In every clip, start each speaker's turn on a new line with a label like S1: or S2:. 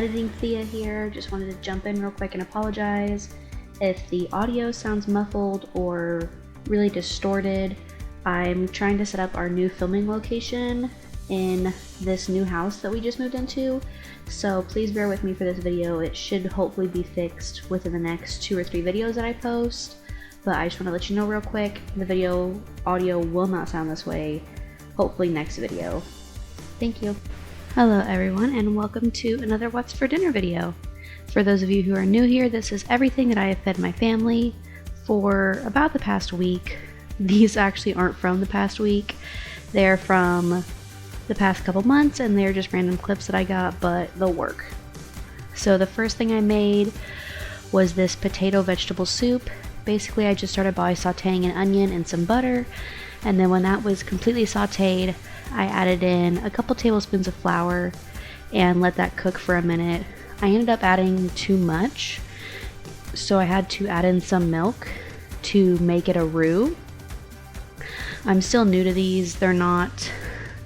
S1: editing Thea here. Just wanted to jump in real quick and apologize if the audio sounds muffled or really distorted. I'm trying to set up our new filming location in this new house that we just moved into, so please bear with me for this video. It should hopefully be fixed within the next 2 or 3 videos that I post, but I just want to let you know real quick, the video audio will not sound this way, hopefully next video. Thank you. Hello everyone, and welcome to another What's for Dinner video. For those of you who are new here, this is everything that I have fed my family for about the past week. These actually aren't from the past week, they're from the past couple months, and they're just random clips that I got, but they'll work. So the first thing I made was this potato vegetable soup. Basically I just started by sauteing an onion and some butter, and then when that was completely sauteed, I added in a couple tablespoons of flour and let that cook for a minute. I ended up adding too much, so I had to add in some milk to make it a roux. I'm still new to these, they're not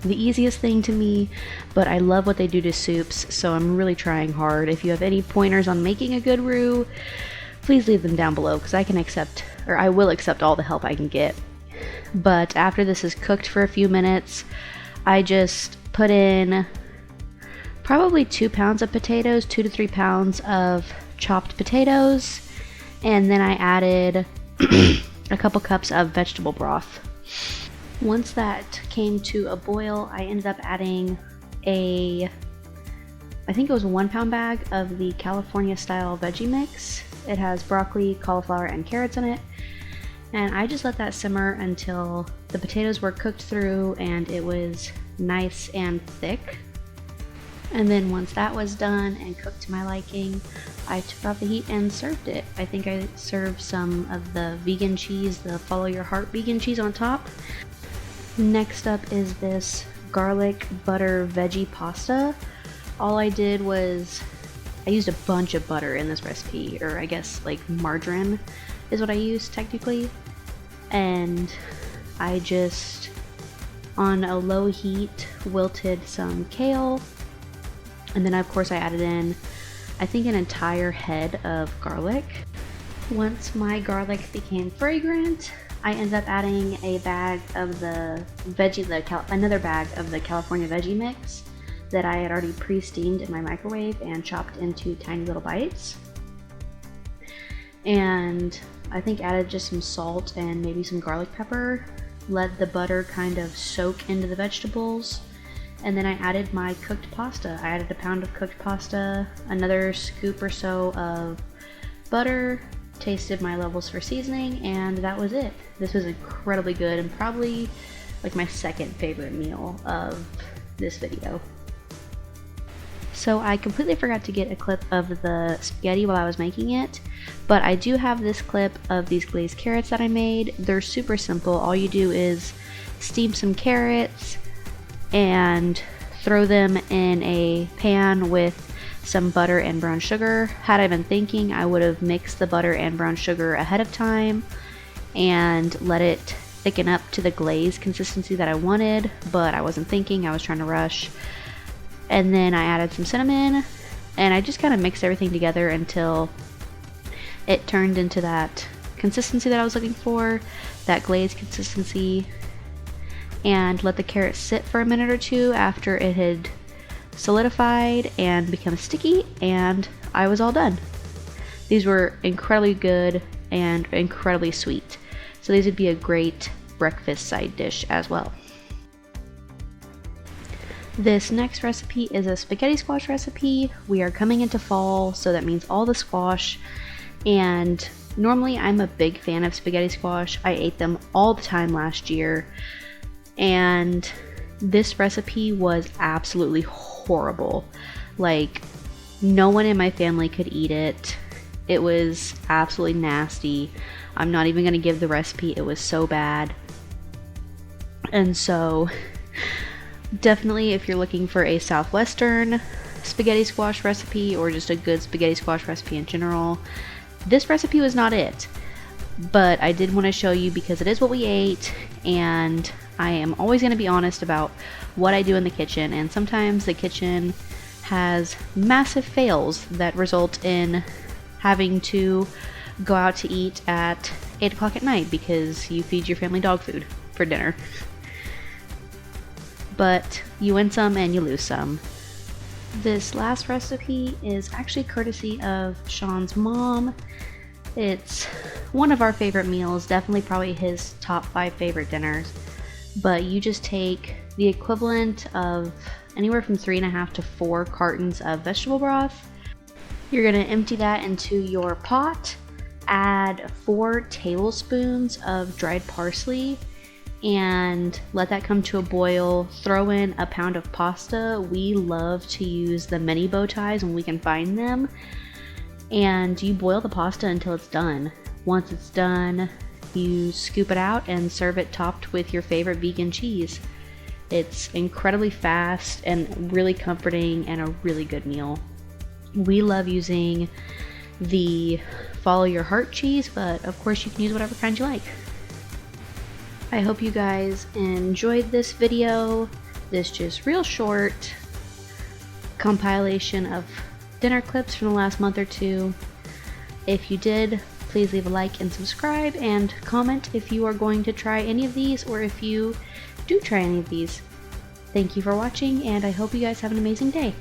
S1: the easiest thing to me, but I love what they do to soups, so I'm really trying hard. If you have any pointers on making a good roux, please leave them down below, because I will accept all the help I can get. But after this is cooked for a few minutes, I just put in probably 2 pounds of potatoes, 2 to 3 pounds of chopped potatoes, and then I added a couple cups of vegetable broth. Once that came to a boil, I ended up adding I think it was a 1 pound bag of the California style veggie mix. It has broccoli, cauliflower, and carrots in it. And I just let that simmer until the potatoes were cooked through and it was nice and thick. And then once that was done and cooked to my liking, I took off the heat and served it. I think I served some of the vegan cheese, the Follow Your Heart vegan cheese on top. Next up is this garlic butter veggie pasta. All I did was I used a bunch of butter in this recipe, or I guess like margarine is what I used technically. And I just, on a low heat, wilted some kale. And then of course I added in, I think, an entire head of garlic. Once my garlic became fragrant, I ended up adding a bag of another bag of the California veggie mix that I had already pre-steamed in my microwave and chopped into tiny little bites. And I think added just some salt and maybe some garlic pepper. Let the butter kind of soak into the vegetables. And then I added my cooked pasta. I added a pound of cooked pasta, another scoop or so of butter, tasted my levels for seasoning, and that was it. This was incredibly good and probably like my second favorite meal of this video. So I completely forgot to get a clip of the spaghetti while I was making it, but I do have this clip of these glazed carrots that I made. They're super simple. All you do is steam some carrots and throw them in a pan with some butter and brown sugar. Had I been thinking, I would have mixed the butter and brown sugar ahead of time and let it thicken up to the glaze consistency that I wanted, but I wasn't thinking, I was trying to rush. And then I added some cinnamon, and I just kind of mixed everything together until it turned into that consistency that I was looking for, that glaze consistency, and let the carrot sit for a minute or two after it had solidified and become sticky, and I was all done. These were incredibly good and incredibly sweet, so these would be a great breakfast side dish as well. This next recipe is a spaghetti squash recipe. We are coming into fall, so that means all the squash, and normally I'm a big fan of spaghetti squash. I ate them all the time last year, and this recipe was absolutely horrible. Like, no one in my family could eat it. It was absolutely nasty. I'm not even gonna give the recipe, it was so bad. And so definitely, if you're looking for a Southwestern spaghetti squash recipe or just a good spaghetti squash recipe in general, this recipe was not it. But I did want to show you because it is what we ate, and I am always going to be honest about what I do in the kitchen, and sometimes the kitchen has massive fails that result in having to go out to eat at 8 o'clock at night because you feed your family dog food for dinner. But you win some and you lose some. This last recipe is actually courtesy of Sean's mom. It's one of our favorite meals, definitely probably his top 5 favorite dinners. But you just take the equivalent of anywhere from 3.5 to 4 cartons of vegetable broth. You're gonna empty that into your pot, add 4 tablespoons of dried parsley, and let that come to a boil. Throw in a pound of pasta. We love to use the mini bow ties when we can find them. And you boil the pasta until it's done. Once it's done, you scoop it out and serve it topped with your favorite vegan cheese. It's incredibly fast and really comforting and a really good meal. We love using the follow your heart cheese, but of course you can use whatever kind you like. I hope you guys enjoyed this video. This just real short compilation of dinner clips from the last month or two. If you did, please leave a like and subscribe, and comment if you are going to try any of these or if you do try any of these. Thank you for watching, and I hope you guys have an amazing day.